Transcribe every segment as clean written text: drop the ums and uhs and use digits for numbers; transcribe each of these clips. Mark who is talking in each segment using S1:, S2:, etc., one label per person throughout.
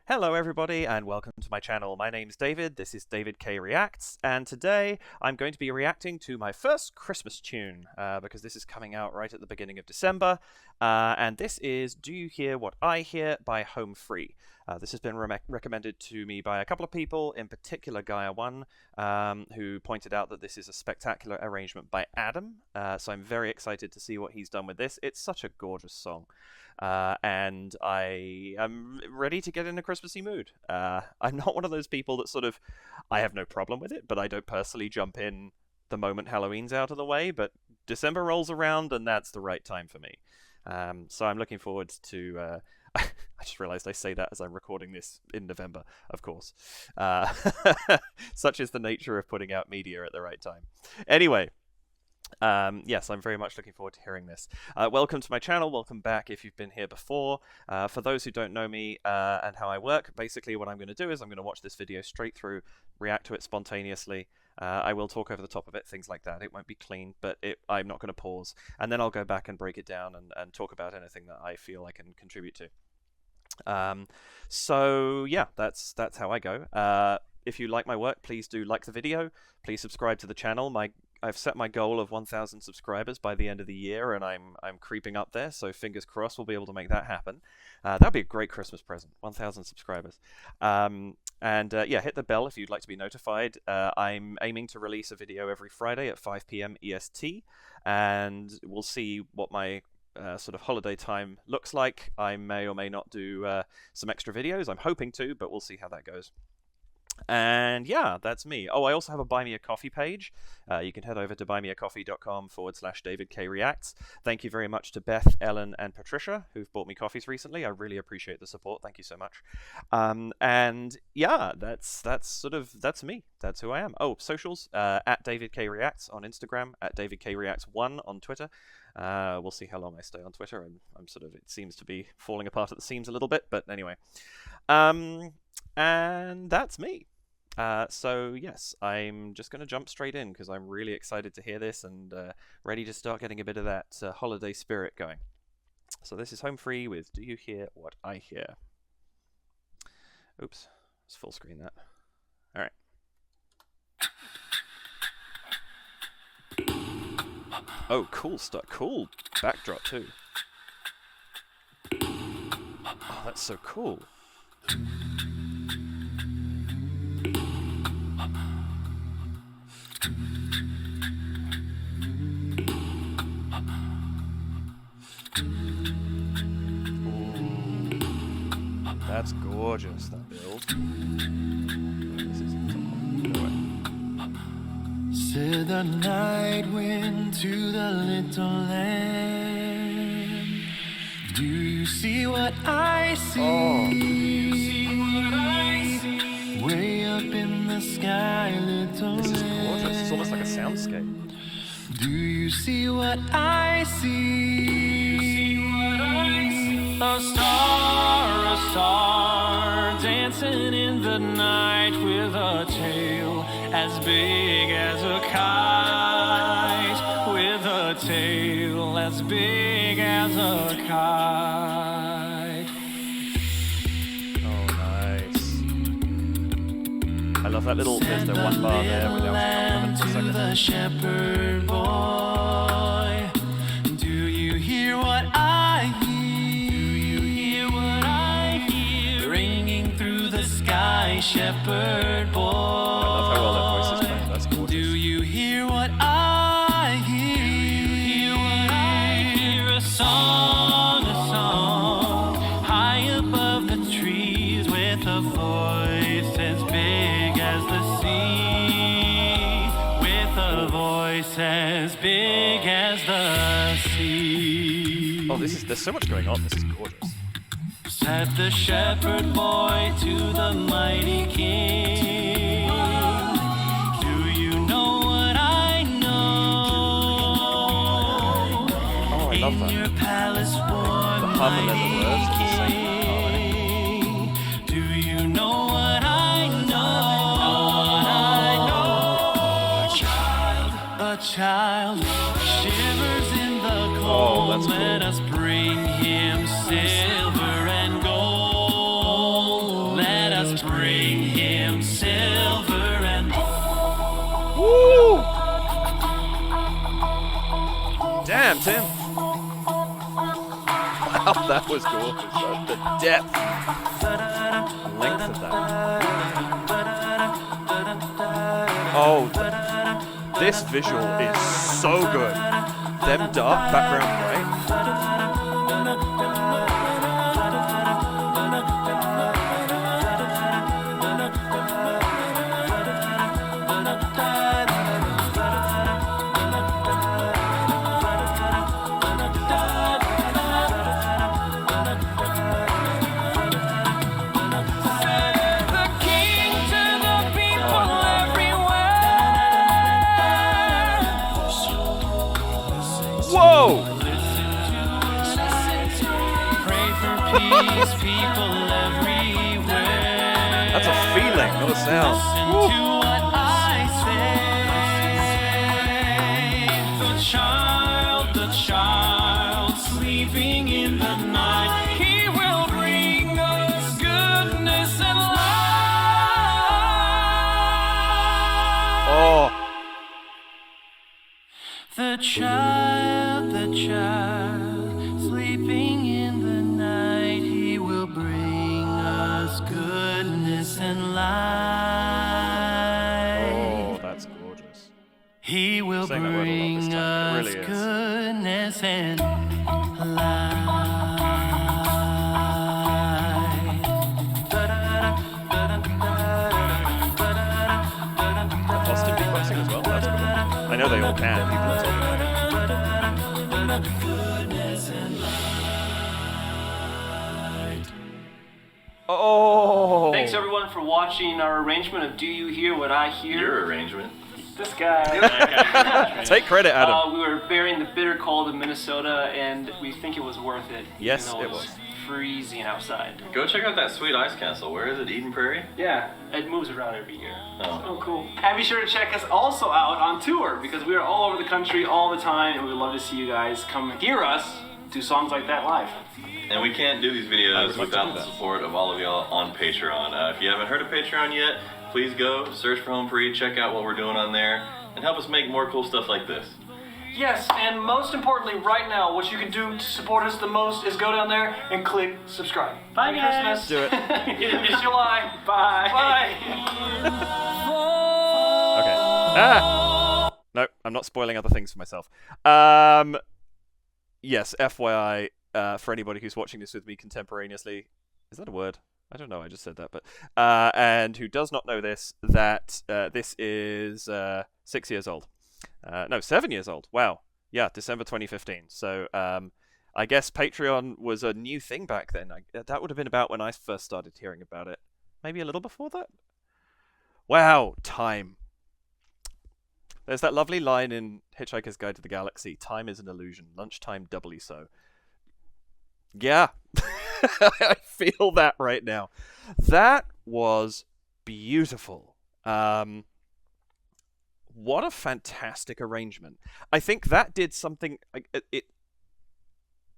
S1: Hello everybody and welcome to my channel. My name's David, this is David K Reacts, and today I'm going to be reacting to my first Christmas tune, because this is coming out right at the beginning of December, and this is Do You Hear What I Hear by Home Free. This has been recommended to me by a couple of people, in particular Gaia1, who pointed out that this is a spectacular arrangement by Adam, so I'm very excited to see what he's done with this. It's such a gorgeous song. And I am ready to get in a Christmassy mood. I'm not one of those people that I have no problem with it, but I don't personally jump in the moment Halloween's out of the way, but December rolls around and that's the right time for me. So I'm looking forward to... I just realized I say that as I'm recording this in November, of course. Such is the nature of putting out media at the right time. Anyway. Yes, I'm very much looking forward to hearing this. Welcome to my channel, welcome back if you've been here before. For those who don't know me and how I work, basically what I'm going to do is I'm going to watch this video straight through, react to it spontaneously. I will talk over the top of it, things like that. It won't be clean, but I'm not going to pause. And then I'll go back and break it down and talk about anything that I feel I can contribute to. So yeah, that's how I go. If you like my work, please do like the video. Please subscribe to the channel. I've set my goal of 1,000 subscribers by the end of the year, and I'm creeping up there, so fingers crossed we'll be able to make that happen. That'd be a great Christmas present, 1,000 subscribers. Yeah, hit the bell if you'd like to be notified. I'm aiming to release a video every Friday at 5 PM EST, and we'll see what my sort of holiday time looks like. I may or may not do some extra videos. I'm hoping to, but we'll see how that goes. And yeah, that's me. Oh, I also have a Buy Me a Coffee page. You can head over to buymeacoffee.com/DavidKReacts. Thank you very much to Beth, Ellen, and Patricia, who've bought me coffees recently. I really appreciate the support. Thank you so much. And yeah, that's me. That's who I am. Oh, socials, at DavidKReacts on Instagram, at DavidKReacts1 on Twitter. We'll see how long I stay on Twitter. It seems to be falling apart at the seams a little bit, but anyway. And that's me. So yes, I'm just going to jump straight in because I'm really excited to hear this and ready to start getting a bit of that holiday spirit going. So this is Home Free with Do You Hear What I Hear? Oops, let's full screen that. All right. Oh, cool stuff. Cool backdrop too. Oh, that's so cool. That's gorgeous, that build.
S2: Said the night wind to the little lamb, do you see what I see?
S1: Oh.
S2: Way up in the sky, little lamb.
S1: This is gorgeous. It's almost like a soundscape.
S2: Do you see what I see? A star dancing in the night with a tail as big as a kite, with a tail as big as a kite.
S1: Oh, nice. I love that little, there's the one bar there without
S2: to the shepherd boy. Do you hear what I hear? Shepherd boy, I
S1: love how well that voice is playing. That's gorgeous.
S2: Do you hear what I hear? A song, high above the trees, with a voice as big as the sea, with a voice as big as the sea.
S1: Oh, there's so much going on. This is gorgeous.
S2: Said the shepherd boy to the mighty king, do you know what I know?
S1: Oh, I love that.
S2: In your palace born mighty king, do you know what I know? A child shivers in the cold.
S1: Oh, that's cool.
S2: Let us bring him silver and gold.
S1: on, Tim. Wow, that was gorgeous. The depth, length of that. Oh, this visual is so good. Them dark background, right? Whoa! That's a feeling, not a sound.
S2: The child sleeping in the night, he will bring us goodness and light.
S1: Oh.
S2: The child, sleeping in the night, he will bring us goodness and light.
S1: Oh, that's gorgeous.
S2: He will
S1: Saying that word a lot this
S2: bring
S1: time. It
S2: us
S1: really is.
S2: goodness and light.
S1: Austin beatboxing as well. That's cool. I know they all can. People are talking about it. Oh!
S3: Thanks everyone for watching our arrangement of Do You Hear What I Hear?
S4: Your arrangement.
S3: This guy.
S1: Take credit, Adam.
S3: We were bearing the bitter cold of Minnesota, and we think it was worth it.
S1: Yes,
S3: even though
S1: it was.
S3: freezing outside.
S4: Go check out that sweet ice castle. Where is it? Eden Prairie?
S3: Yeah, it moves around every year.
S4: Oh.
S3: Cool. And be sure to check us also out on tour, because we are all over the country all the time, and we would love to see you guys come hear us do songs like that live.
S4: And we can't do these
S1: I
S4: videos
S1: would like to
S4: without
S1: do
S4: the
S1: that.
S4: support of all of y'all on Patreon. If you haven't heard of Patreon yet, please go search for Home Free, check out what we're doing on there, and help us make more cool stuff like this.
S3: Yes, and most importantly, right now, what you can do to support us the most is go down there and click subscribe. Bye,
S1: guys.
S3: Christmas.
S1: Do it.
S3: It's July. Bye. Bye.
S1: Okay. No, I'm not spoiling other things for myself. Yes, FYI, for anybody who's watching this with me contemporaneously, is that a word? I don't know, I just said that, but and who does not know this, that this is 6 years old. No, 7 years old. Wow. Yeah, December 2015. So I guess Patreon was a new thing back then. That would have been about when I first started hearing about it. Maybe a little before that? Wow, time. There's that lovely line in Hitchhiker's Guide to the Galaxy, time is an illusion, lunchtime doubly so. Yeah, I feel that right now. That was beautiful. What a fantastic arrangement. I think that did something, it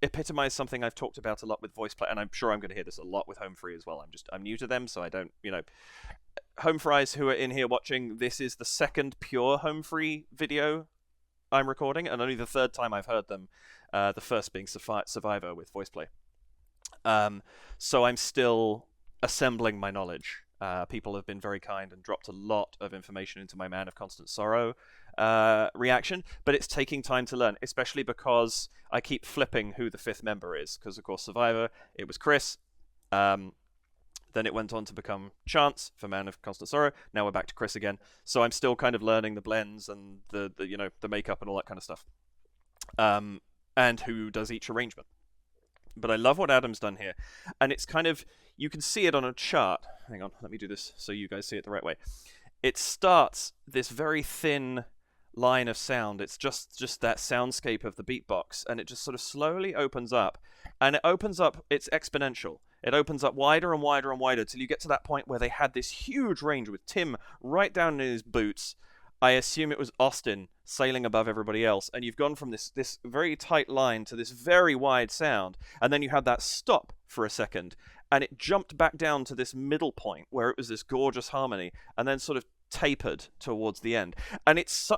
S1: epitomized something I've talked about a lot with VoicePlay, and I'm sure I'm going to hear this a lot with Home Free as well. I'm new to them, so I don't, Home Fries who are in here watching, this is the second pure Home Free video I'm recording, and only the third time I've heard them, the first being Survivor with VoicePlay. So I'm still assembling my knowledge. People have been very kind and dropped a lot of information into my Man of Constant Sorrow reaction, but it's taking time to learn, especially because I keep flipping who the fifth member is, because of course Survivor, it was Chris, then it went on to become Chance for Man of Constant Sorrow, now we're back to Chris again, so I'm still kind of learning the blends and the makeup and all that kind of stuff, and who does each arrangement. But I love what Adam's done here, and it's kind of, you can see it on a chart. Hang on, let me do this so you guys see it the right way. It starts this very thin line of sound. It's just that soundscape of the beatbox, and it just sort of slowly opens up, and it opens up, it's exponential. It opens up wider and wider and wider till you get to that point where they had this huge range with Tim right down in his boots. I assume it was Austin sailing above everybody else, and you've gone from this very tight line to this very wide sound, and then you had that stop for a second, and it jumped back down to this middle point where it was this gorgeous harmony, and then sort of tapered towards the end. And it's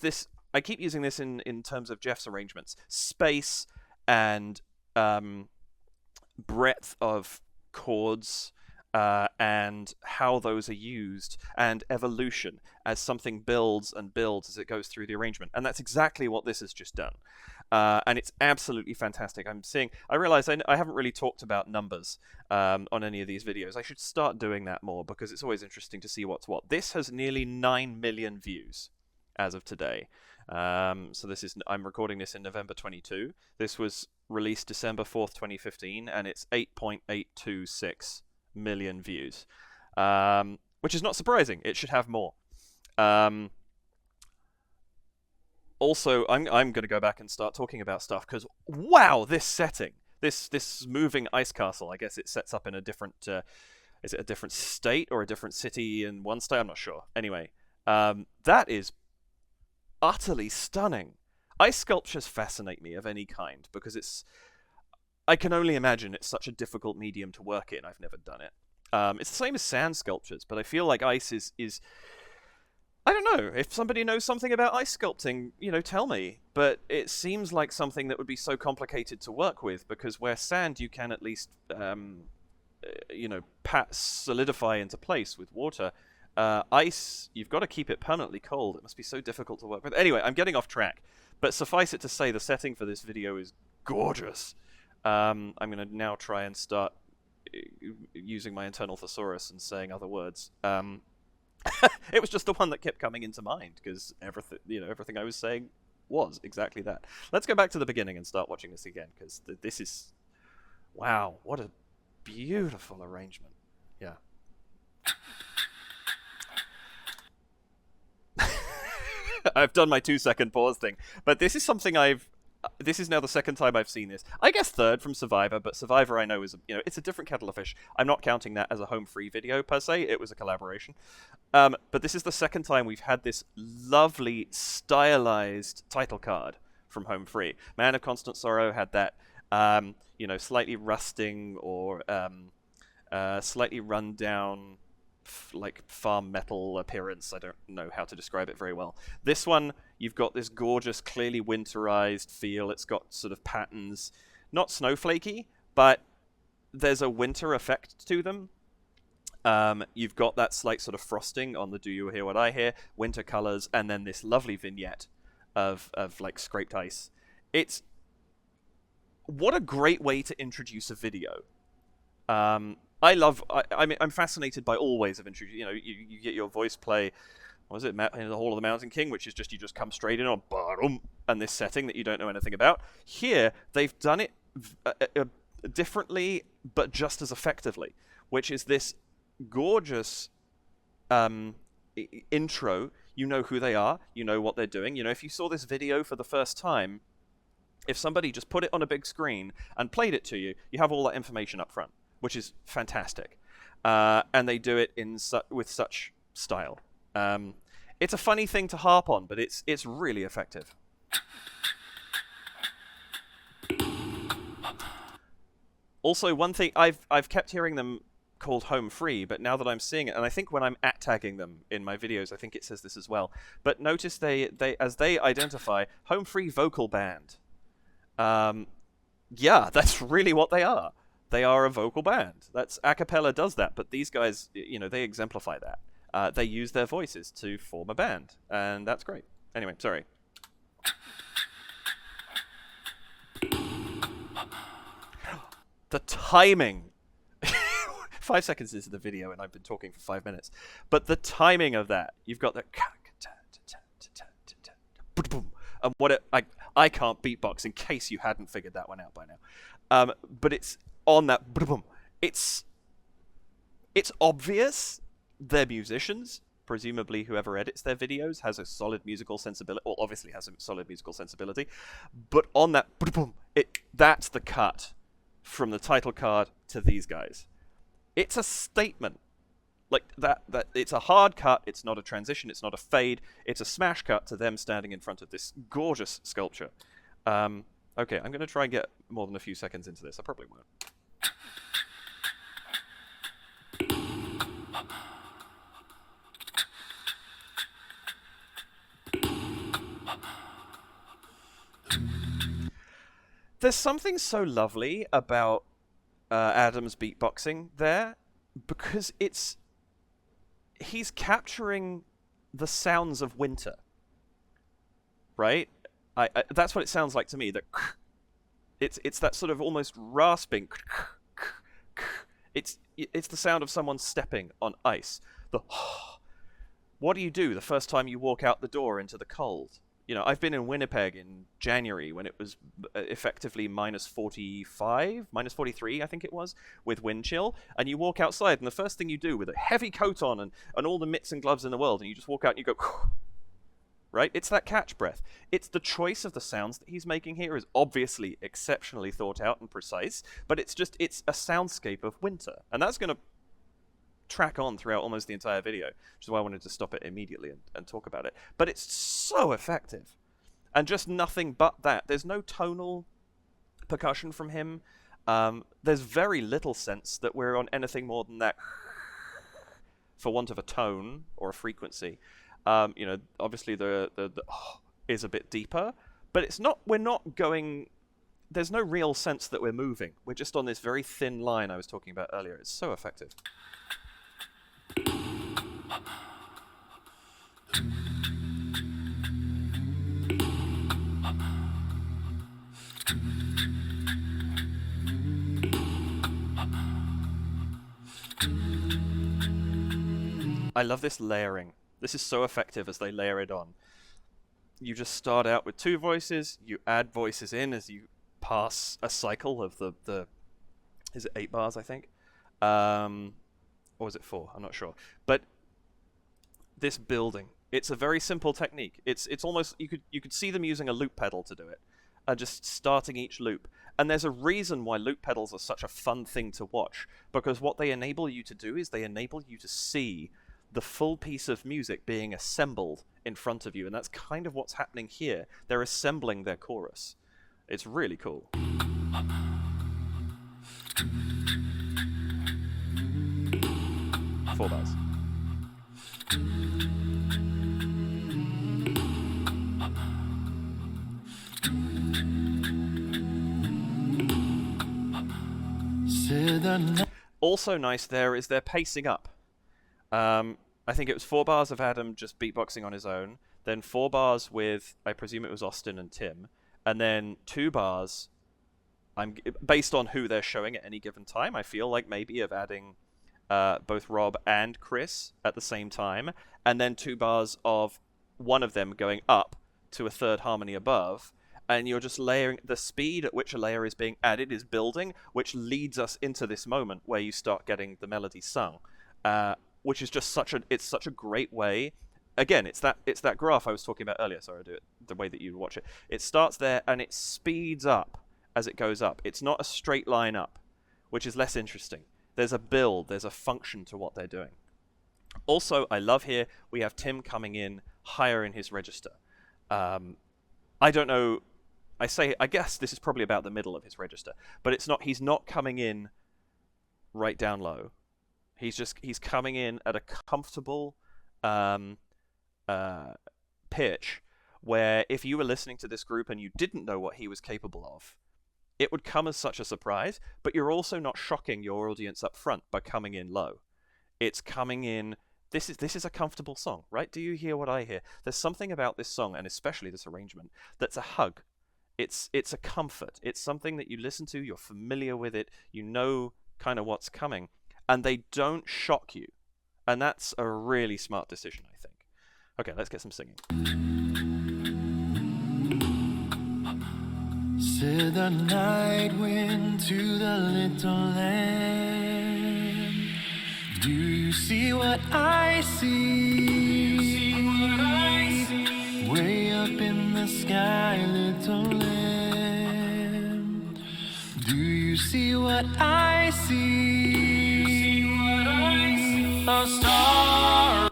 S1: this I keep using this in terms of Jeff's arrangements. Space and breadth of chords and how those are used, and evolution as something builds and builds as it goes through the arrangement. And that's exactly what this has just done. And it's absolutely fantastic. I realize I haven't really talked about numbers on any of these videos. I should start doing that more, because it's always interesting to see what's what. This has nearly 9 million views as of today. So I'm recording this in November 22. This was released December 4th, 2015, and it's 8.826 million views, which is not surprising. It should have more. Also, I'm going to go back and start talking about stuff, because wow, this setting, this moving ice castle. I guess it sets up in a different. Is it a different state or a different city in one state? I'm not sure. Anyway, that is utterly stunning. Ice sculptures fascinate me of any kind, because I can only imagine it's such a difficult medium to work in. I've never done it. It's the same as sand sculptures, but I feel like ice is I don't know. If somebody knows something about ice sculpting, tell me. But it seems like something that would be so complicated to work with, because where sand you can at least, solidify into place with water. Ice, you've got to keep it permanently cold. It must be so difficult to work with. Anyway, I'm getting off track. But suffice it to say, the setting for this video is gorgeous. I'm going to now try and start using my internal thesaurus and saying other words. It was just the one that kept coming into mind, because everything I was saying was exactly that. Let's go back to the beginning and start watching this again, because this is... Wow, what a beautiful arrangement. Yeah. I've done my 2-second pause thing, but this is something this is now the second time I've seen this. I guess third from Survivor, but Survivor I know is it's a different kettle of fish. I'm not counting that as a home free video per se. It was a collaboration. But this is the second time we've had this lovely stylized title card from Home Free. Man of Constant Sorrow had that slightly rusting or slightly run down like farm metal appearance. I don't know how to describe it very well. This one, you've got this gorgeous, clearly winterized feel. It's got sort of patterns, not snowflakey, but there's a winter effect to them. You've got that slight sort of frosting on the Do You Hear What I Hear, winter colors, and then this lovely vignette of like scraped ice. What a great way to introduce a video. I'm fascinated by all ways of introducing. You get your voice play. What was it? In the Hall of the Mountain King, which is just you just come straight in on and this setting that you don't know anything about. Here they've done it differently, but just as effectively, which is this gorgeous intro. You know who they are. You know what they're doing. If you saw this video for the first time, if somebody just put it on a big screen and played it to you, you have all that information up front, which is fantastic. And they do it with such style. It's a funny thing to harp on, but it's really effective. Also, one thing, I've kept hearing them called Home Free, but now that I'm seeing it, and I think when I'm tagging them in my videos, I think it says this as well. But notice they as they identify, Home Free Vocal Band. Yeah, that's really what they are. They are a vocal band. That's a cappella does that, but these guys, they exemplify that. They use their voices to form a band, and that's great. Anyway, sorry. The timing. 5 seconds into the video, and I've been talking for 5 minutes. But the timing of that, you've got the... And I can't beatbox, in case you hadn't figured that one out by now. But it's on that... It's obvious they're musicians. Presumably whoever edits their videos has a solid musical sensibility, or obviously has a solid musical sensibility. But on that... That's the cut from the title card to these guys. It's a statement. Like, that it's a hard cut, it's not a transition, it's not a fade, it's a smash cut to them standing in front of this gorgeous sculpture. Okay, I'm going to try and get more than a few seconds into this. I probably won't. there's something so lovely about Adam's beatboxing there, because he's capturing the sounds of winter, right? That's what it sounds like to me. That it's that sort of almost rasping. It's the sound of someone stepping on ice. What do you do the first time you walk out the door into the cold? I've been in Winnipeg in January when it was effectively minus 45, minus 43, I think it was, with wind chill. And you walk outside, and the first thing you do with a heavy coat on and all the mitts and gloves in the world, and you just walk out and you go, right? It's that catch breath. It's the choice of the sounds that he's making here is obviously exceptionally thought out and precise, but it's a soundscape of winter. And that's going to track on throughout almost the entire video, which is why I wanted to stop it immediately and talk about it. But it's so effective. And just nothing but that. There's no tonal percussion from him. There's very little sense that we're on anything more than that, for want of a tone or a frequency. Obviously the is a bit deeper, but we're not going, there's no real sense that we're moving. We're just on this very thin line I was talking about earlier. It's so effective. I love this layering. This is so effective as they layer it on. You just start out with 2 voices, you add voices in as you pass a cycle of the is it 8 bars, I think? Or is it 4? I'm not sure. But this building, it's a very simple technique. It's almost, you could see them using a loop pedal to do it. Just starting each loop. And there's a reason why loop pedals are such a fun thing to watch, because what they enable you to do is they enable you to see the full piece of music being assembled in front of you, and that's kind of what's happening here. They're assembling their chorus. It's really cool. 4 bars. Also nice there is their pacing up. I think it was 4 bars of Adam just beatboxing on his own, then 4 bars with, I presume it was Austin and Tim, and then 2 bars, based on who they're showing at any given time, I feel like maybe of adding both Rob and Chris at the same time, and then 2 bars of one of them going up to a third harmony above, and you're just layering. The speed at which a layer is being added is building, which leads us into this moment where you start getting the melody sung. Which is just such a great way. Again, it's that graph I was talking about earlier. Sorry, I do it the way that you watch it. It starts there and it speeds up as it goes up. It's not a straight line up, which is less interesting. There's a build, there's a function to what they're doing. Also, I love here we have Tim coming in higher in his register. I don't know. I guess this is probably about the middle of his register, but it's not. He's not coming in right down low. He's coming in at a comfortable pitch where if you were listening to this group and you didn't know what he was capable of, it would come as such a surprise, but you're also not shocking your audience up front by coming in low. It's coming in, this is a comfortable song, right? Do you hear what I hear? There's something about this song, and especially this arrangement, that's a hug. It's a comfort. It's something that you listen to, you're familiar with it, you know kind of what's coming. And they don't shock you. And that's a really smart decision, I think. Okay, let's get some singing.
S2: Said the night wind to the little lamb, do you see what I see? Way up in the sky, little lamb, do you see what I see? A star.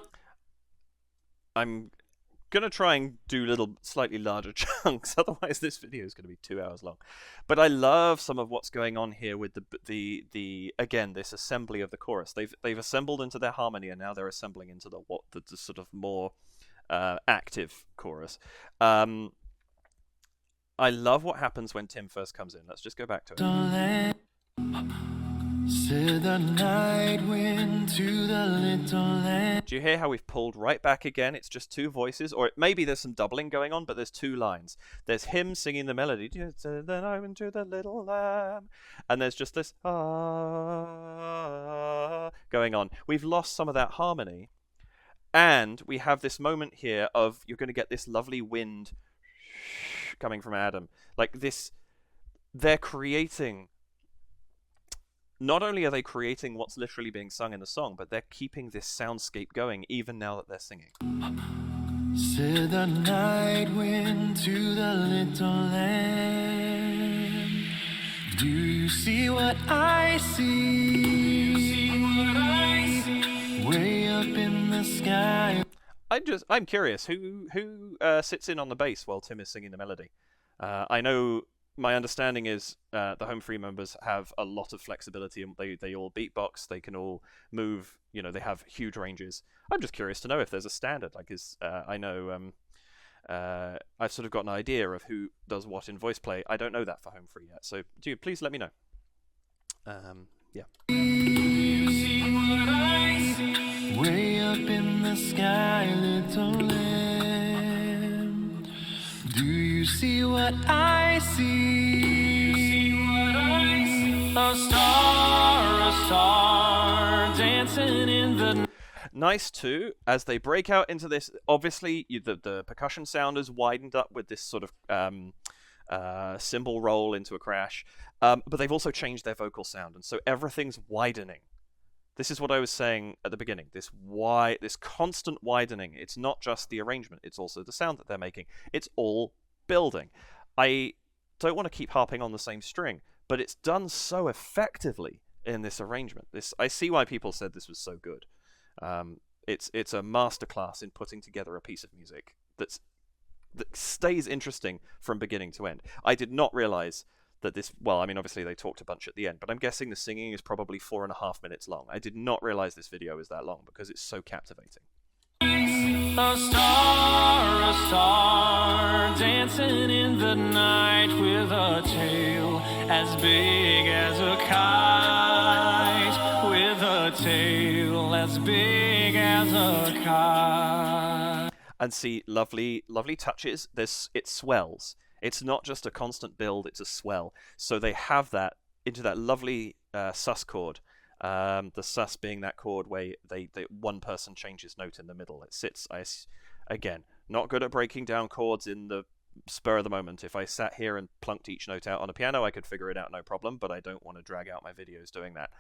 S1: I'm gonna try and do little slightly larger chunks, otherwise this video is gonna be 2 hours long. But I love some of what's going on here with the again, this assembly of the chorus. They've assembled into their harmony, and now they're assembling into the sort of more active chorus. I I love what happens when Tim first comes in. Let's just go back to it.
S2: Said the night wind to the little land.
S1: Do you hear how we've pulled right back again? It's just two voices, or maybe there's some doubling going on, but there's two lines. There's him singing the melody, the night wind to the little lamb, and there's just this going on. We've lost some of that harmony, and we have this moment here of you're going to get this lovely wind coming from Adam. Like this, they're creating... Not only are they creating what's literally being sung in the song, but they're keeping this soundscape going even now that they're singing.
S2: Said the night wind to the little land. Do you see what I see? Way up in the sky.
S1: I'm curious who sits in on the bass while Tim is singing the melody. I know. My understanding is the Home Free members have a lot of flexibility, and they all beatbox. They can all move. They have huge ranges. I'm just curious to know if there's a standard. I know I've sort of got an idea of who does what in voice play. I don't know that for Home Free yet. So please let me know. Yeah.
S2: Way up in the sky, little lamb. Do you see what I see? A star dancing in the...
S1: Nice too, as they break out into this, obviously the percussion sound is widened up with this sort of cymbal roll into a crash, but they've also changed their vocal sound, and so everything's widening. This is what I was saying at the beginning, this constant widening. It's not just the arrangement, it's also the sound that they're making. It's all building. I don't want to keep harping on the same string, but it's done so effectively in this arrangement. I see why people said this was so good. It's a masterclass in putting together a piece of music that stays interesting from beginning to end. I did not realize that obviously they talked a bunch at the end, but I'm guessing the singing is probably 4.5 minutes long. I did not realize this video is that long because it's so captivating.
S2: A star dancing in the night with a tail as big as a kite, with a tail as big as a kite.
S1: And see, lovely touches. It swells. It's not just a constant build, it's a swell. So they have that into that lovely sus chord. The sus being that chord where one person changes note in the middle. It sits, again, not good at breaking down chords in the spur of the moment. If I sat here and plunked each note out on a piano, I could figure it out no problem, but I don't want to drag out my videos doing that.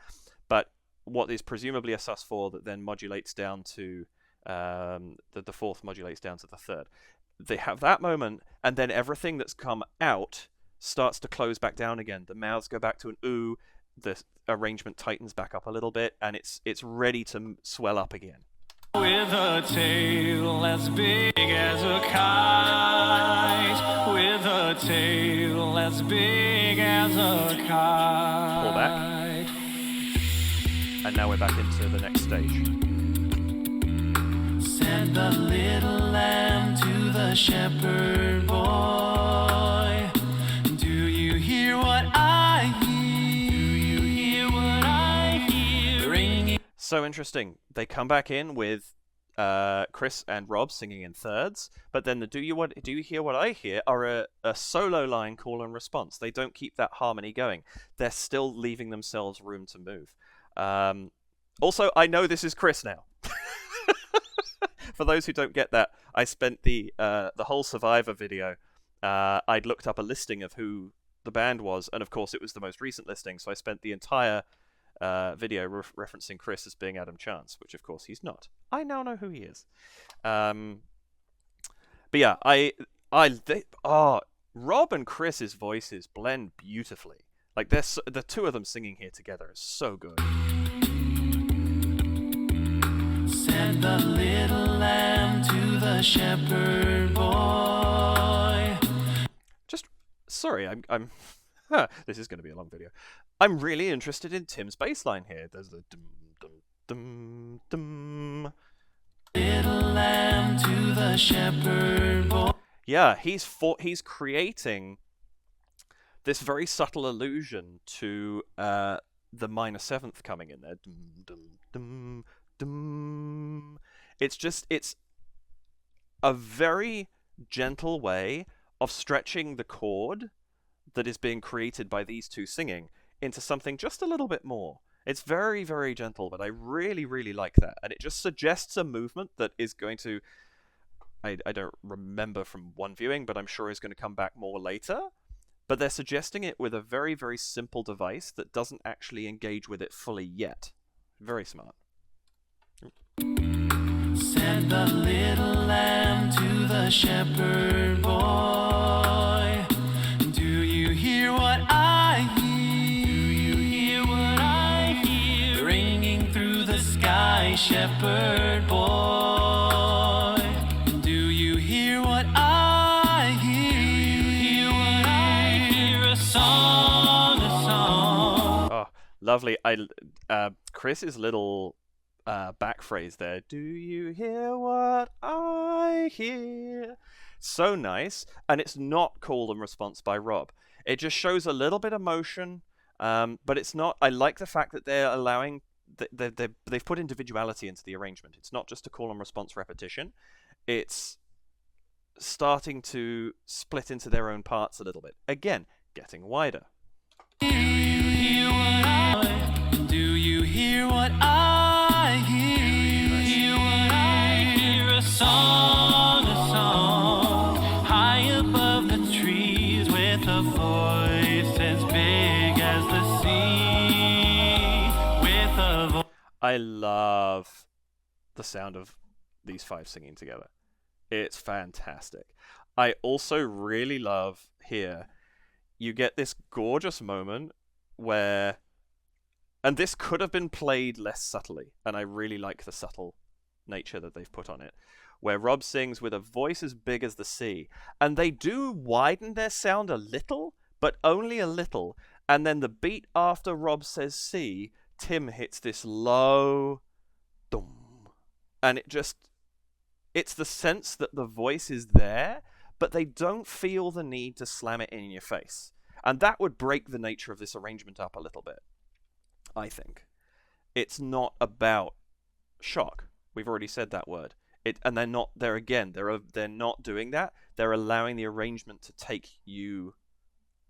S1: But what is presumably a sus4 that then modulates down to the fourth modulates down to the third. They have that moment, and then everything that's come out starts to close back down again. The mouths go back to an ooh, the arrangement tightens back up a little bit, and it's ready to swell up again.
S2: With a tail as big as a kite, with a tail as big as a kite.
S1: Pull back. And now we're back into the next stage.
S2: Said the little lamb to the shepherd boy, do you hear what I hear? Do you hear what I hear? Ringing.
S1: So interesting. They come back in with Chris and Rob singing in thirds, but then the do you hear what I hear are a solo line call and response. They don't keep that harmony going. They're still leaving themselves room to move. Also, I know this is Chris now. For those who don't get that, I spent the whole Survivor video. I'd looked up a listing of who the band was, and of course it was the most recent listing, so I spent the entire video referencing Chris as being Adam Chance, which of course he's not. I now know who he is. But yeah, Rob and Chris's voices blend beautifully. Like the two of them singing here together is so good.
S2: Said the little lamb to the shepherd boy.
S1: Sorry, I'm this is going to be a long video. I'm really interested in Tim's bass line here. There's the dum dum dum dum.
S2: Little lamb to the shepherd boy.
S1: Yeah, he's creating this very subtle allusion to the minor seventh coming in there. Dum, dum, dum, dum. It's a very gentle way of stretching the chord that is being created by these two singing into something just a little bit more. It's very, very gentle, but I really, really like that. And it just suggests a movement that is going to... I don't remember from one viewing, but I'm sure is going to come back more later. But they're suggesting it with a very, very simple device that doesn't actually engage with it fully yet. Very smart.
S2: Said the little lamb to the shepherd boy, do you hear what I hear? Do you hear what I hear? Ringing through the sky, shepherd boy. Do you hear what I hear? Do you hear what I hear? A song, a song.
S1: Oh, lovely. Chris's little back phrase there. Do you hear what I hear? So nice. And it's not call and response by Rob. It just shows a little bit of motion, but it's not... I like the fact that they're allowing... They've put individuality into the arrangement. It's not just a call and response repetition. It's starting to split into their own parts a little bit. Again, getting wider.
S2: Do you hear what I hear? Do you hear what I hear? A song, high above the trees with a voice as big as the sea. With a voice.
S1: I love the sound of these five singing together. It's fantastic. I also really love here, you get this gorgeous moment where... And this could have been played less subtly, and I really like the subtle nature that they've put on it, where Rob sings with a voice as big as the sea, and they do widen their sound a little, but only a little, and then the beat after Rob says sea, Tim hits this low dum, and it's the sense that the voice is there, but they don't feel the need to slam it in your face, and that would break the nature of this arrangement up a little bit. I think it's not about shock. We've already said that word. And they're not there again. They're not doing that. They're allowing the arrangement to take you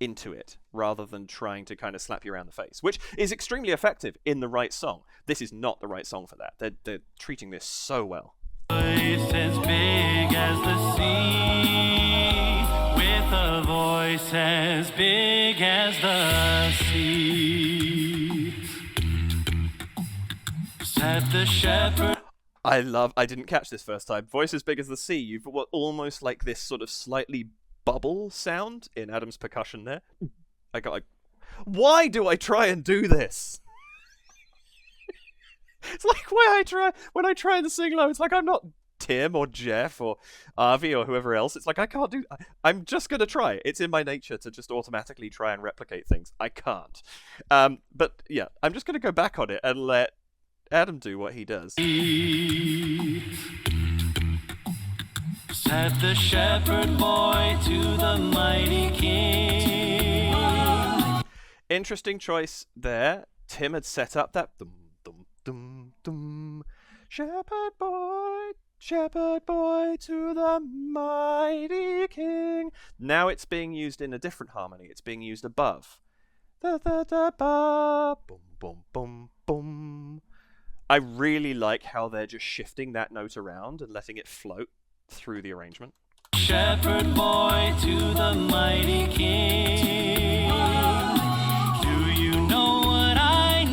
S1: into it rather than trying to kind of slap you around the face, which is extremely effective in the right song. This is not the right song for that. They're treating this so well.
S2: Voice as big as the sea, with a voice as big as the sea. Said the shepherd.
S1: I didn't catch this first time. Voice as big as the sea. You've got almost like this sort of slightly bubble sound in Adam's percussion there. I got like, why do I try and do this? It's like when I try and sing low, it's like I'm not Tim or Jeff or Avi or whoever else. It's like I can't do... I'm just going to try. It's in my nature to just automatically try and replicate things. I can't. But yeah, I'm just going to go back on it and let Adam do what he does.
S2: Said the shepherd boy to the mighty king.
S1: Interesting choice there. Tim had set up that dum dum dum dum. Shepherd boy to the mighty king. Now it's being used in a different harmony. It's being used above. Da da da ba, boom boom boom boom. I really like how they're just shifting that note around and letting it float through the arrangement.
S2: Shepherd boy to the mighty king. Do you know what I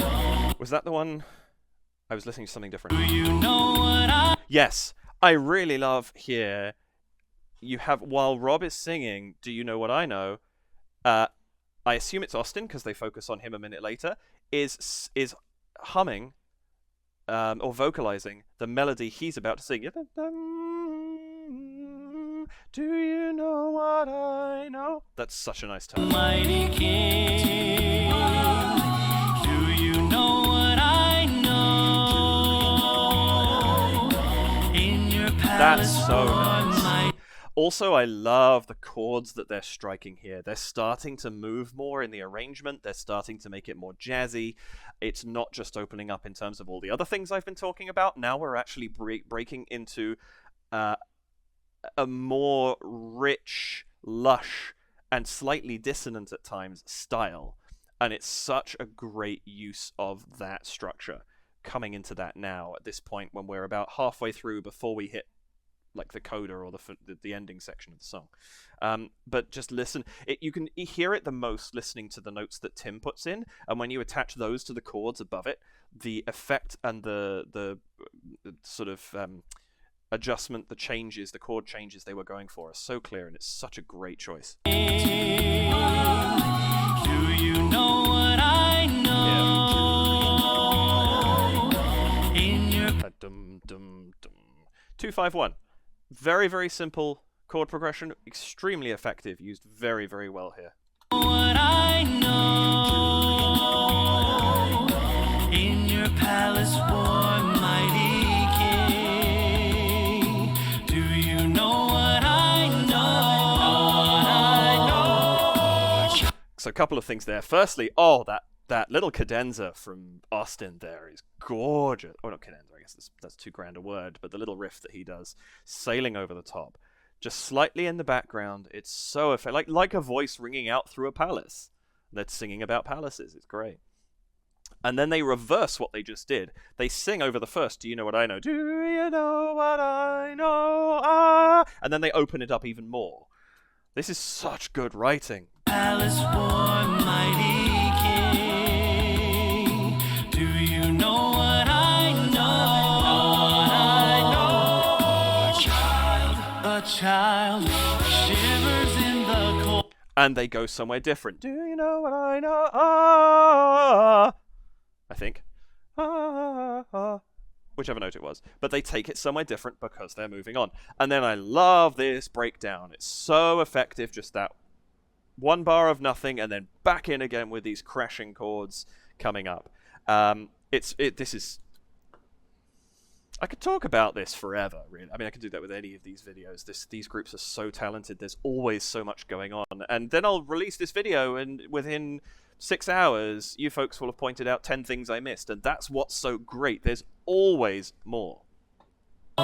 S2: know?
S1: Was that the one? I was listening to something different.
S2: Do you know what I...
S1: Yes, I really love here. You have, while Rob is singing, Do You Know What I Know? I assume it's Austin because they focus on him a minute later. Is humming or vocalizing the melody he's about to sing. Do you know what I know? That's such a nice tone.
S2: Mighty king. Do you know what I know? In your palace.
S1: That's so nice. Also, I love the chords that they're striking here. They're starting to move more in the arrangement. They're starting to make it more jazzy. It's not just opening up in terms of all the other things I've been talking about. Now we're actually breaking into a more rich, lush, and slightly dissonant at times style. And it's such a great use of that structure coming into that now at this point when we're about halfway through before we hit like the coda or the ending section of the song. But just listen. You can hear it the most listening to the notes that Tim puts in, and when you attach those to the chords above it, the effect and the sort of adjustment, the chord changes they were going for are so clear, and it's such a great choice.
S2: Do you know what I know? In your
S1: Dum dum dum. 2-5-1. Very, very simple chord progression, extremely effective, used very, very well here.
S2: what I know. In your palace, warm, mighty king. Do you know what I know?
S1: So a couple of things there. Firstly, that little cadenza from Austin there is gorgeous. Oh, not cadenza, I guess that's too grand a word, but the little riff that he does, sailing over the top, just slightly in the background. It's so like a voice ringing out through a palace that's singing about palaces. It's great. And then they reverse what they just did. They sing over the first, do you know what I know? Do you know what I know? Ah! And then they open it up even more. This is such good writing.
S2: Palace, warm, mighty king. Do you know what I know? A child shivers in the cold.
S1: And they go somewhere different. Do you know what I know? Ah, I think. Ah, whichever note it was. But they take it somewhere different because they're moving on. And then I love this breakdown. It's so effective, just that one bar of nothing and then back in again with these crashing chords coming up. This is... I could talk about this forever, really. I mean, I could do that with any of these videos. These groups are so talented. There's always so much going on. And then I'll release this video, and within 6 hours, you folks will have pointed out 10 things I missed. And that's what's so great. There's always more.
S2: A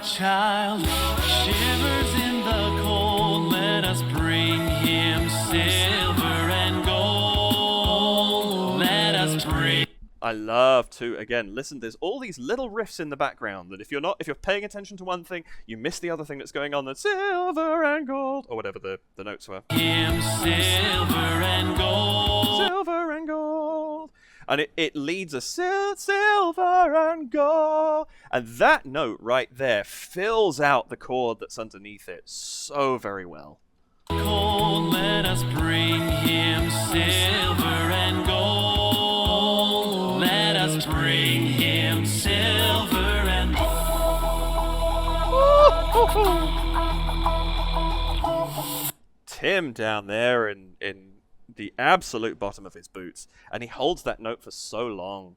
S2: child shivers in the cold. Let us bring him silver and gold. Let us bring.
S1: I love to, again, listen, there's all these little riffs in the background that if you're paying attention to one thing, you miss the other thing that's going on. That's silver and gold, or whatever the notes were.
S2: Him silver and gold.
S1: Silver and gold. And it leads a silver and gold. And that note right there fills out the chord that's underneath it so very well.
S2: Cold, let us bring him silver and gold. Let us bring him silver and
S1: Tim down there in the absolute bottom of his boots, and he holds that note for so long.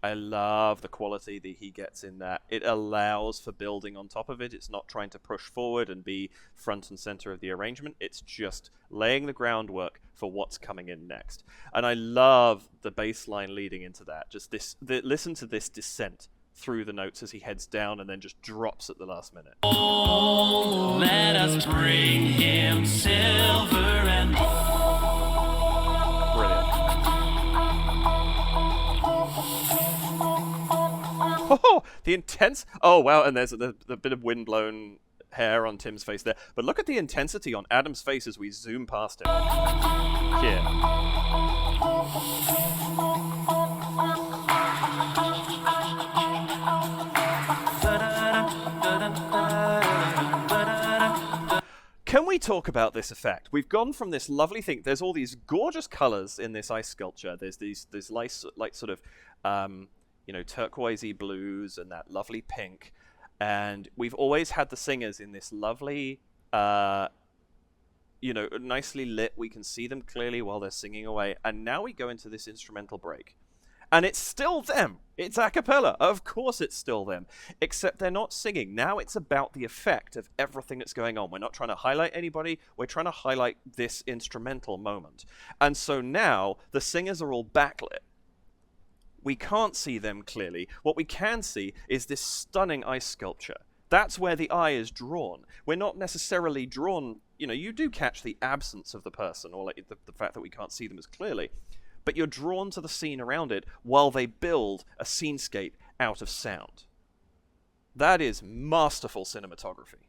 S1: I love the quality that he gets in that. It allows for building on top of it. It's not trying to push forward and be front and center of the arrangement. It's just laying the groundwork for what's coming in next. And I love the bass line leading into that. Just listen to this descent through the notes as he heads down and then just drops at the last minute.
S2: gold. Let us bring him silver and
S1: Brilliant. Oh, the intense... Oh, wow, and there's the bit of wind-blown hair on Tim's face there. But look at the intensity on Adam's face as we zoom past him. Here. Can we talk about this effect? We've gone from this lovely thing. There's all these gorgeous colors in this ice sculpture. There's these light sort of turquoisey blues and that lovely pink. And we've always had the singers in this lovely, nicely lit. We can see them clearly while they're singing away. And now we go into this instrumental break. And it's still them. It's a cappella. Of course it's still them. Except they're not singing. Now it's about the effect of everything that's going on. We're not trying to highlight anybody. We're trying to highlight this instrumental moment. And so now the singers are all backlit. We can't see them clearly. What we can see is this stunning ice sculpture. That's where the eye is drawn. We're not necessarily drawn, you do catch the absence of the person, or like the fact that we can't see them as clearly, but you're drawn to the scene around it while they build a scenescape out of sound. That is masterful cinematography.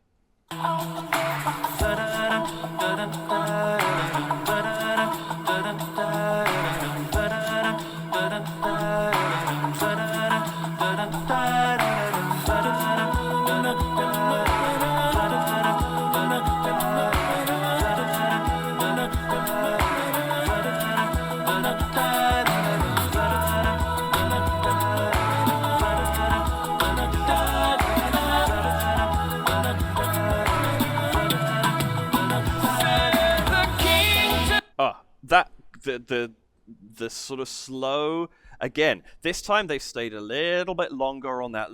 S1: The sort of slow, again, this time they've stayed a little bit longer on that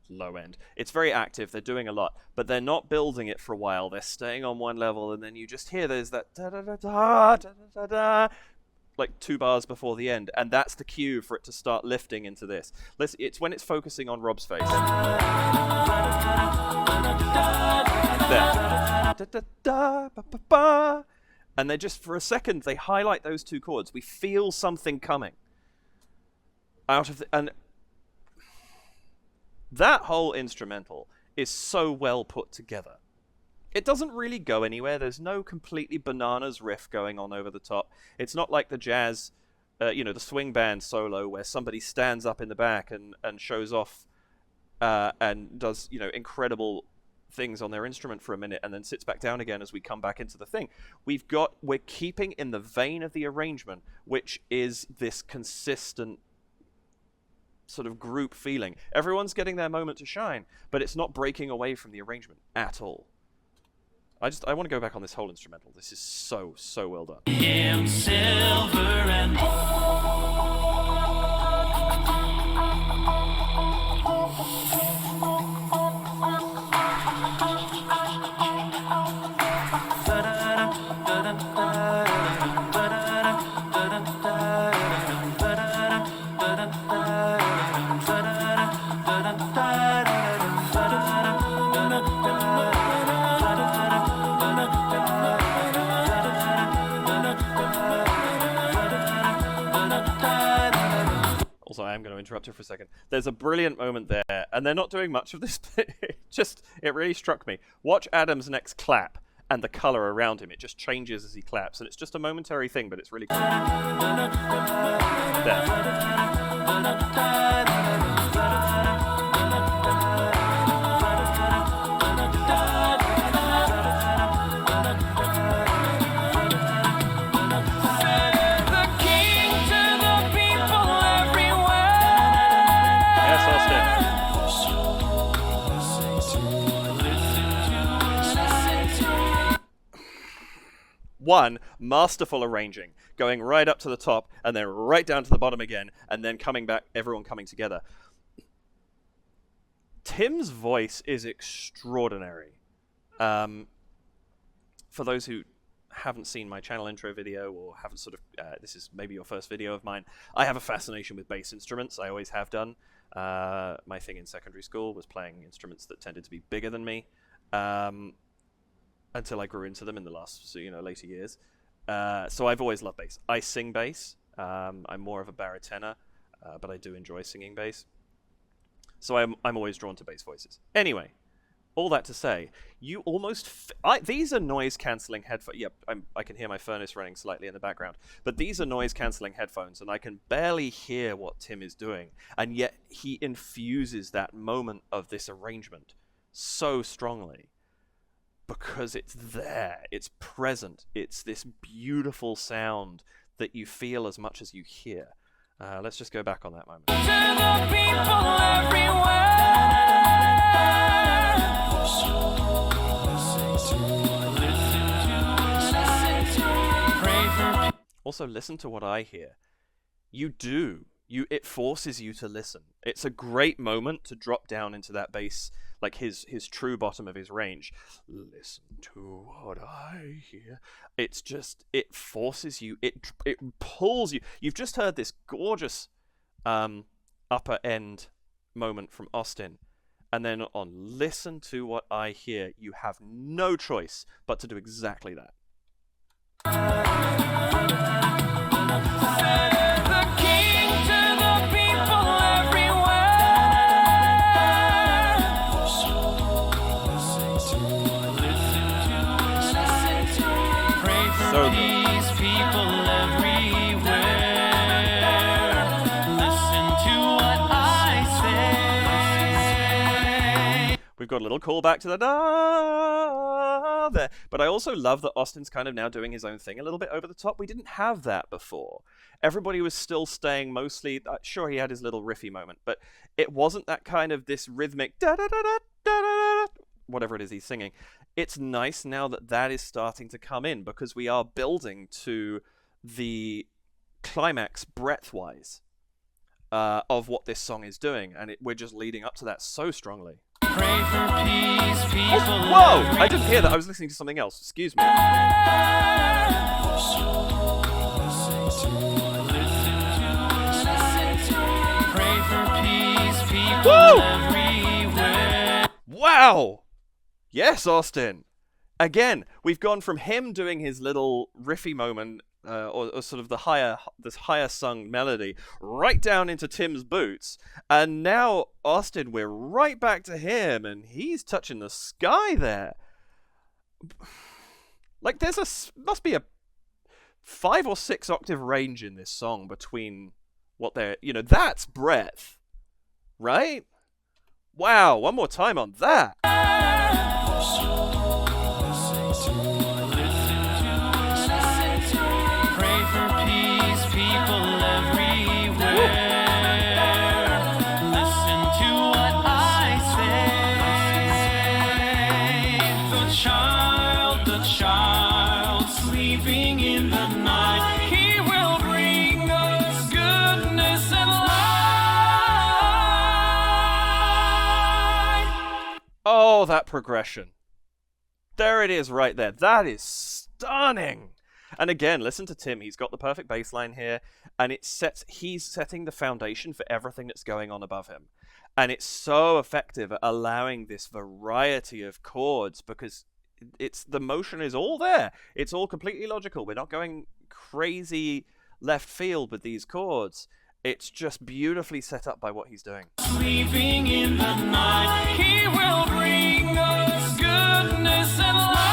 S1: low end. It's very active, they're doing a lot, but they're not building it for a while. They're staying on one level, and then you just hear there's that da-da-da-da, da-da-da-da, like 2 bars before the end, and that's the cue for it to start lifting into this. It's when it's focusing on Rob's face. There. Da-da-da, ba-ba-ba. And they just, for a second, they highlight those 2 chords. We feel something coming out of and that whole instrumental is so well put together. It doesn't really go anywhere. There's no completely bananas riff going on over the top. It's not like the jazz, the swing band solo where somebody stands up in the back and shows off and does, incredible things on their instrument for a minute and then sits back down again as we come back into the thing. We're keeping in the vein of the arrangement, which is this consistent sort of group feeling. Everyone's getting their moment to shine, but it's not breaking away from the arrangement at all. I want to go back on this whole instrumental. This is so well done.
S2: In silver and
S1: Also, I am going to interrupt you for a second. There's a brilliant moment there, and they're not doing much of this, but it really struck me. Watch Adam's next clap, and the color around him. It just changes as he claps, and it's just a momentary thing, but it's really cool. One, masterful arranging, going right up to the top and then right down to the bottom again, and then coming back, everyone coming together. Tim's voice is extraordinary. For those who haven't seen my channel intro video or haven't this is maybe your first video of mine, I have a fascination with bass instruments. I always have done. My thing in secondary school was playing instruments that tended to be bigger than me. Until I grew into them in the last, later years. So I've always loved bass. I sing bass. I'm more of a baritone, but I do enjoy singing bass. So I'm always drawn to bass voices. Anyway, all that to say, you almost... these are noise-cancelling headphones. Yep, I can hear my furnace running slightly in the background. But these are noise-cancelling headphones, and I can barely hear what Tim is doing. And yet he infuses that moment of this arrangement so strongly. Because it's there, it's present, it's this beautiful sound that you feel as much as you hear. Let's just go back on that moment.
S2: to the people everywhere.
S1: Also, listen to what I hear. You it forces you to listen. It's a great moment to drop down into that bass, like his true bottom of his range. Listen to what I hear. It's just, it forces you, it pulls you. You've just heard this gorgeous upper end moment from Austin, and then on Listen to What I Hear, you have no choice but to do exactly that. So good. We've got a little callback to the da there. But I also love that Austin's kind of now doing his own thing a little bit over the top. We didn't have that before. Everybody was still staying mostly... sure, he had his little riffy moment, but it wasn't that kind of this rhythmic da-da-da-da-da-da-da, whatever it is he's singing. It's nice now that that is starting to come in, because we are building to the climax breadth-wise of what this song is doing, and we're just leading up to that so strongly.
S2: Pray for peace, people.
S1: Whoa! I didn't hear that. I was listening to something else. Excuse me.
S2: Pray for peace, people.
S1: Woo!
S2: Everywhere.
S1: Wow! Yes, Austin. Again, we've gone from him doing his little riffy moment, or sort of this higher sung melody, right down into Tim's boots, and now Austin, we're right back to him, and he's touching the sky there. Like must be a 5 or 6 octave range in this song between what they're, that's breadth, right? Wow, one more time on that. Oh, that progression. There it is right there. That is stunning. And again, listen to Tim. He's got the perfect bass line here, and he's setting the foundation for everything that's going on above him. And it's so effective at allowing this variety of chords, because the motion is all there. It's all completely logical. We're not going crazy left field with these chords. It's just beautifully set up by what he's doing.
S2: Sleeping in the night, he will bring us goodness and light.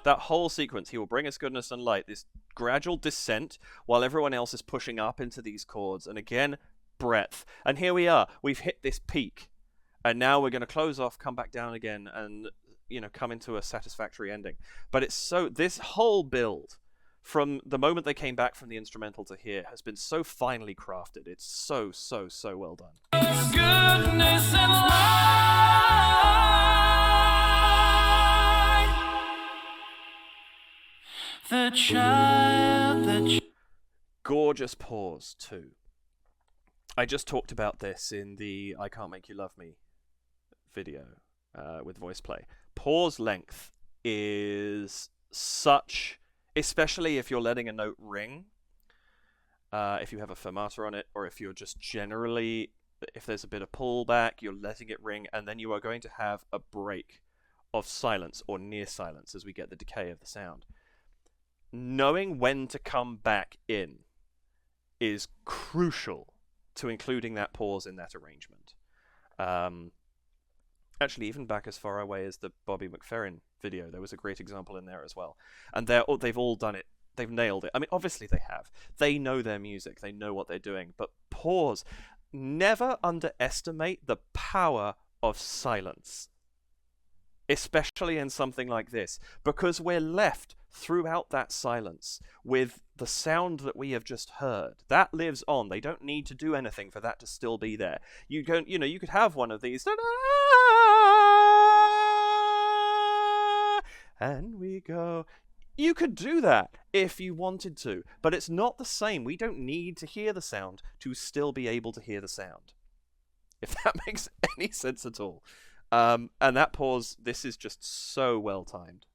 S1: That whole sequence, he will bring us goodness and light, this gradual descent while everyone else is pushing up into these chords. And again, breadth. And here we are. We've hit this peak. And now we're going to close off, come back down again, and, come into a satisfactory ending. But this whole build, from the moment they came back from the instrumental to here, has been so finely crafted. It's so, so, so well done.
S2: Goodness and light. The child.
S1: Gorgeous pause, too. I just talked about this in the I Can't Make You Love Me video with voice play. Pause length is such... Especially if you're letting a note ring, if you have a fermata on it, or if you're just generally, if there's a bit of pullback, you're letting it ring, and then you are going to have a break of silence or near silence as we get the decay of the sound. Knowing when to come back in is crucial to including that pause in that arrangement. Actually, even back as far away as the Bobby McFerrin video, there was a great example in there as well. And they've all done it. They've nailed it. I mean, obviously they have. They know their music. They know what they're doing. But pause. Never underestimate the power of silence. Especially in something like this. Because we're left throughout that silence with the sound that we have just heard. That lives on. They don't need to do anything for that to still be there. You could have one of these... And we go... You could do that if you wanted to, but it's not the same. We don't need to hear the sound to still be able to hear the sound. If that makes any sense at all. And that pause, this is just so well timed.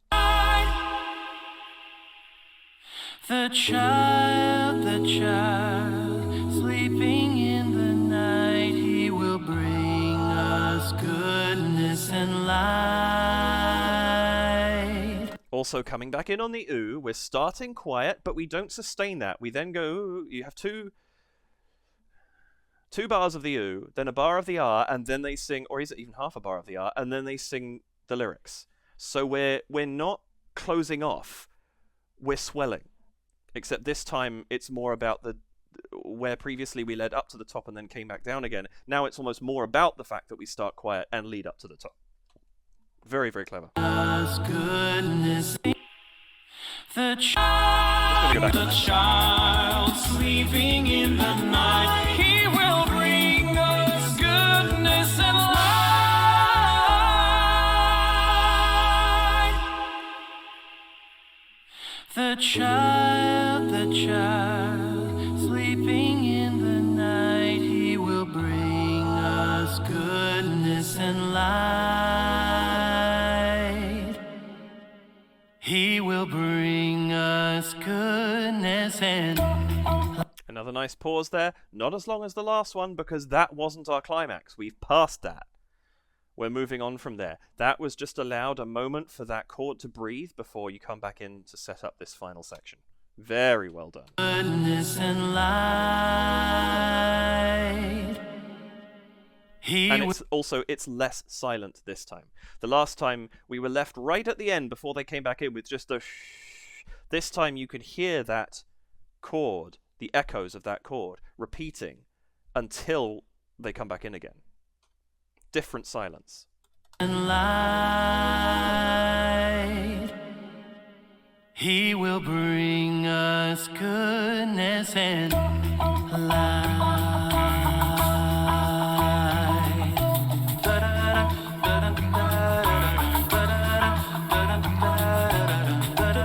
S2: The child, sleeping in the night, he will bring us goodness and light.
S1: Also coming back in on the ooh, we're starting quiet, but we don't sustain that. We then go, ooh, you have two bars of the ooh, then a bar of the ah, and then they sing, or is it even half a bar of the ah, and then they sing the lyrics. So we're not closing off, we're swelling. Except this time it's more about where previously we led up to the top and then came back down again. Now it's almost more about the fact that we start quiet and lead up to the top. Very, very clever.
S2: Goodness. The child sleeping in the night, he will bring us goodness and light. The child, sleeping in the night, he will bring us goodness and light. He will bring us goodness and light.
S1: Another nice pause there. Not as long as the last one, because that wasn't our climax. We've passed that. We're moving on from there. That was just allowed a moment for that chord to breathe before you come back in to set up this final section. Very well done.
S2: Goodness and light.
S1: And it's less silent this time. The last time we were left right at the end before they came back in with just a shh. This time you could hear that chord, the echoes of that chord, repeating until they come back in again. Different silence.
S2: And light. He will bring us goodness and light.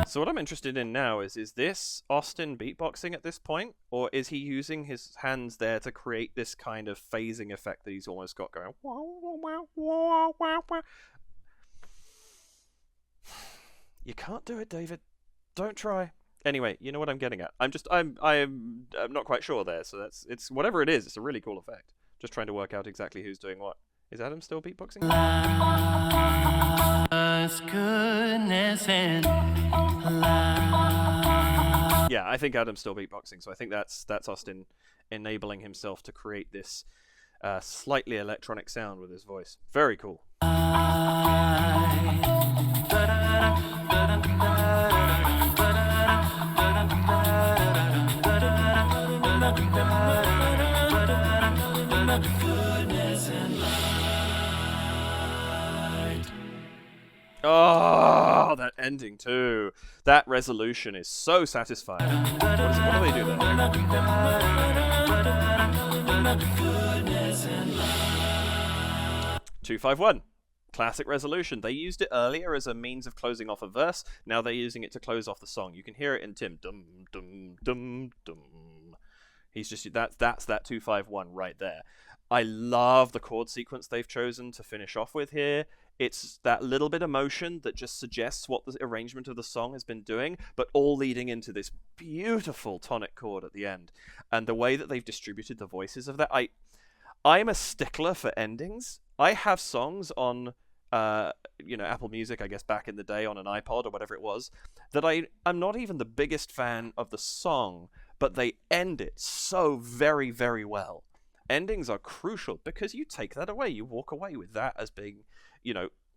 S1: So what I'm interested in now is this Austin beatboxing at this point, or is he using his hands there to create this kind of phasing effect that he's almost got going? You can't do it, David. Don't try. Anyway, you know what I'm getting at. I'm not quite sure there, so it's whatever it is, it's a really cool effect. Just trying to work out exactly who's doing what. Is Adam still beatboxing?
S2: Goodness and
S1: yeah, I think Adam's still beatboxing, so I think that's Austin enabling himself to create this slightly electronic sound with his voice. Very cool. Oh, that ending too. That resolution is so satisfying. What do they do there? 2-5-1. Classic resolution. They used it earlier as a means of closing off a verse. Now they're using it to close off the song. You can hear it in Tim. Dum dum dum dum. He's just that's that 2-5-1 right there. I love the chord sequence they've chosen to finish off with here. It's that little bit of motion that just suggests what the arrangement of the song has been doing, but all leading into this beautiful tonic chord at the end. And the way that they've distributed the voices of that, I'm a stickler for endings. I have songs on Apple Music, I guess back in the day on an iPod or whatever it was, that I'm not even the biggest fan of the song, but they end it so very, very well. Endings are crucial because you take that away. You walk away with that as being,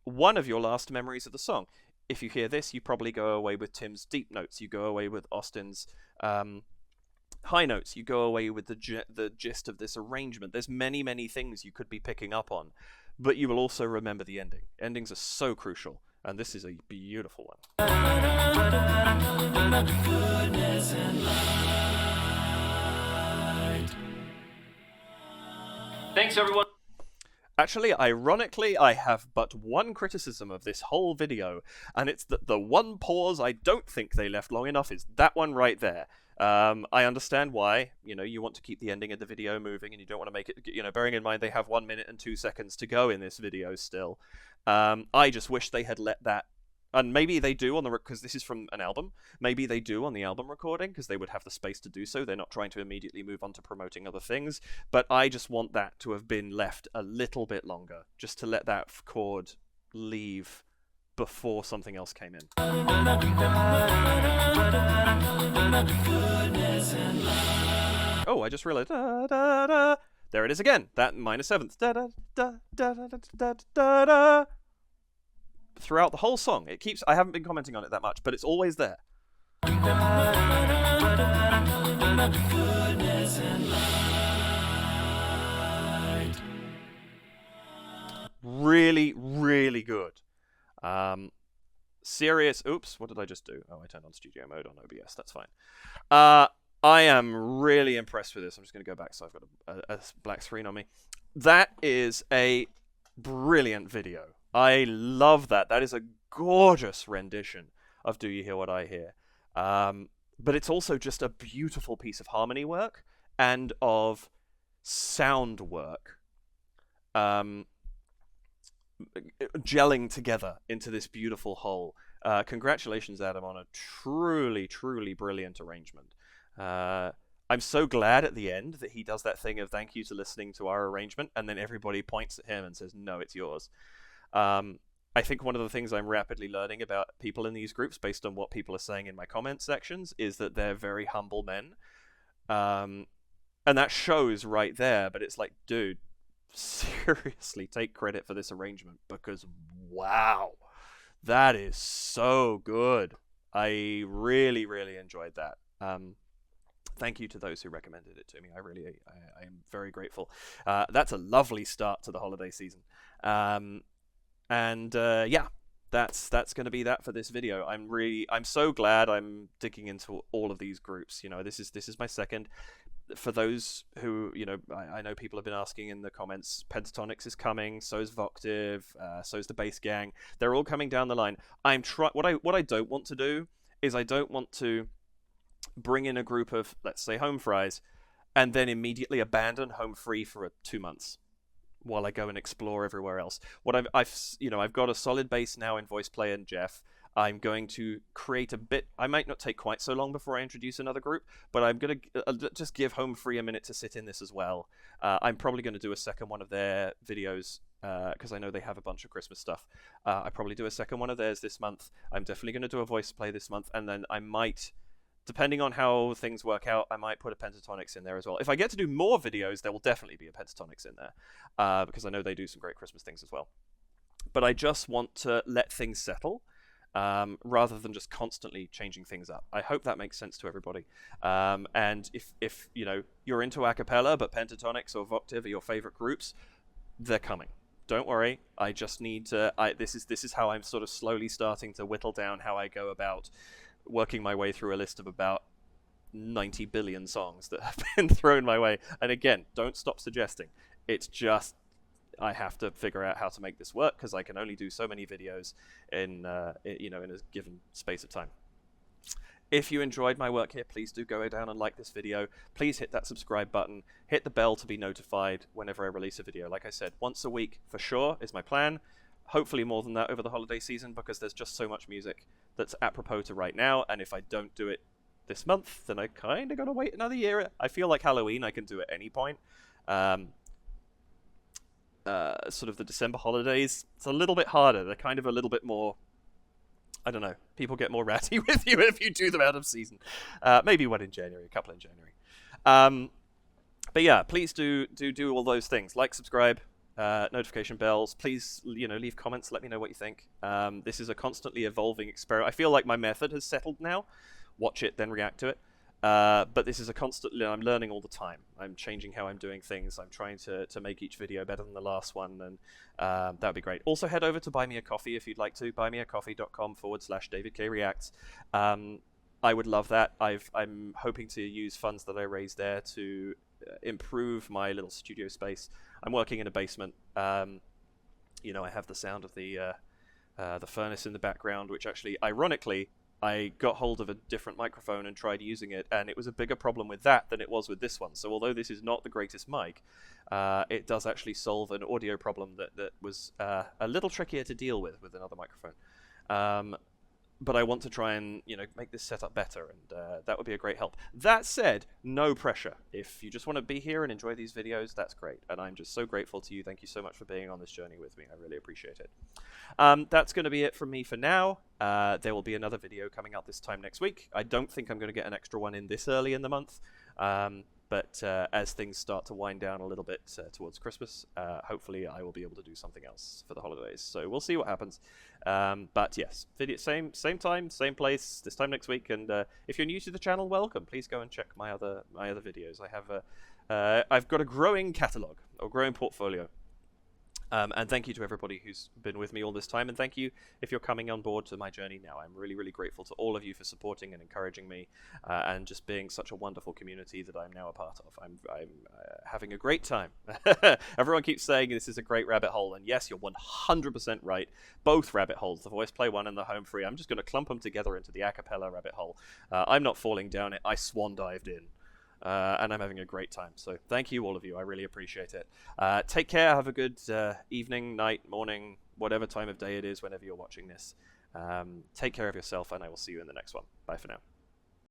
S1: one of your last memories of the song. If you hear this, you probably go away with Tim's deep notes. You go away with Austin's high notes. You go away with the gist of this arrangement. There's many, many things you could be picking up on, but you will also remember the ending. Endings are so crucial, and this is a beautiful one.
S3: Thanks, everyone.
S1: Actually, ironically, I have but one criticism of this whole video, and it's that the one pause I don't think they left long enough is that one right there. I understand why, you want to keep the ending of the video moving and you don't want to make it, bearing in mind they have 1 minute and 2 seconds to go in this video still. I just wish they had let that, and maybe they do because this is from an album, maybe they do on the album recording because they would have the space to do so. They're not trying to immediately move on to promoting other things, but I just want that to have been left a little bit longer, just to let that chord leave before something else came in. Oh, I just realized. Da, da, da. There it is again. That minor seventh. Da, da, da, da, da, da, da, da. Throughout the whole song, it keeps. I haven't been commenting on it that much, but it's always there. Really, really good. Serious. Oops, what did I just do? Oh, I turned on studio mode on OBS. That's fine. I am really impressed with this. I'm just going to go back so I've got a black screen on me. That is a brilliant video. I love that. That is a gorgeous rendition of Do You Hear What I Hear? But it's also just a beautiful piece of harmony work and of sound work. Gelling together into this beautiful whole. Congratulations, Adam, on a truly, truly brilliant arrangement. I'm so glad at the end that he does that thing of thank you to listening to our arrangement, and then everybody points at him and says, no, it's yours. I think one of the things I'm rapidly learning about people in these groups, based on what people are saying in my comment sections, is that they're very humble men. And that shows right there, but it's like, dude, seriously take credit for this arrangement, because wow, that is so good. I really, really enjoyed that. Thank you to those who recommended it to me. I am very grateful. That's a lovely start to the holiday season. Yeah, that's going to be that for this video. I'm so glad I'm digging into all of these groups. This is my second. For those who, I know people have been asking in the comments, Pentatonix is coming, so is Voctiv, so is the Bass Gang. They're all coming down the line. What I don't want to do is I don't want to bring in a group of, let's say, Home Fries, and then immediately abandon Home Free for 2 months while I go and explore everywhere else. I've got a solid base now in VoicePlay and Jeff. I'm going to create a bit. I might not take quite so long before I introduce another group, but I'm going to just give Home Free a minute to sit in this as well. I'm probably going to do a second one of their videos because I know they have a bunch of Christmas stuff. I probably do a second one of theirs this month. I'm definitely going to do a voice play this month, and then I might, depending on how things work out, I might put a Pentatonix in there as well. If I get to do more videos, there will definitely be a Pentatonix in there because I know they do some great Christmas things as well. But I just want to let things settle. Rather than just constantly changing things up. I hope that makes sense to everybody. And if you're into a cappella, but Pentatonix or Voctiv are your favorite groups, they're coming. Don't worry. I just need to. This is how I'm sort of slowly starting to whittle down how I go about working my way through a list of about 90 billion songs that have been thrown my way. And again, don't stop suggesting. It's just, I have to figure out how to make this work because I can only do so many videos in a given space of time. If you enjoyed my work here, please do go down and like this video. Please hit that subscribe button. Hit the bell to be notified whenever I release a video. Like I said, once a week for sure is my plan. Hopefully more than that over the holiday season because there's just so much music that's apropos to right now. And if I don't do it this month, then I kind of got to wait another year. I feel like Halloween I can do at any point. Sort of the December holidays, it's a little bit harder. They're kind of a little bit more, I don't know, people get more ratty with you if you do them out of season. Maybe one in January, a couple in January. But yeah, please do all those things. Like, subscribe, notification bells. Please, leave comments, let me know what you think. This is a constantly evolving experiment. I feel like my method has settled now. Watch it, then react to it. But this is a constant, I'm learning all the time. I'm changing how I'm doing things. I'm trying to make each video better than the last one, and that would be great. Also, head over to Buy Me a Coffee if you'd like to, buymeacoffee.com/DavidKReacts. I would love that. I'm hoping to use funds that I raise there to improve my little studio space. I'm working in a basement. You know, I have the sound of the furnace in the background, which actually, ironically, I got hold of a different microphone and tried using it, and it was a bigger problem with that than it was with this one. So although this is not the greatest mic, it does actually solve an audio problem that was a little trickier to deal with another microphone. But I want to try and, you know, make this setup better, and that would be a great help. That said, no pressure. If you just want to be here and enjoy these videos, that's great. And I'm just so grateful to you. Thank you so much for being on this journey with me. I really appreciate it. That's going to be it from me for now. There will be another video coming out this time next week. I don't think I'm going to get an extra one in this early in the month. But as things start to wind down a little bit towards Christmas, hopefully I will be able to do something else for the holidays. So we'll see what happens. But yes, video same time, same place, this time next week. And if you're new to the channel, welcome. Please go and check my other videos. I have I've got a growing catalog or growing portfolio. And thank you to everybody who's been with me all this time, and thank you if you're coming on board to my journey now. I'm really, really grateful to all of you for supporting and encouraging me, and just being such a wonderful community that I'm now a part of. I'm having a great time. Everyone keeps saying this is a great rabbit hole, and yes, you're 100% right. Both rabbit holes, the voice play one and the home free, I'm just going to clump them together into the a cappella rabbit hole. I'm not falling down it. I swan dived in. And I'm having a great time. So thank you, all of you. I really appreciate it. Take care. Have a good evening, night, morning, whatever time of day it is whenever you're watching this. Take care of yourself, and I will see you in the next one. Bye for now.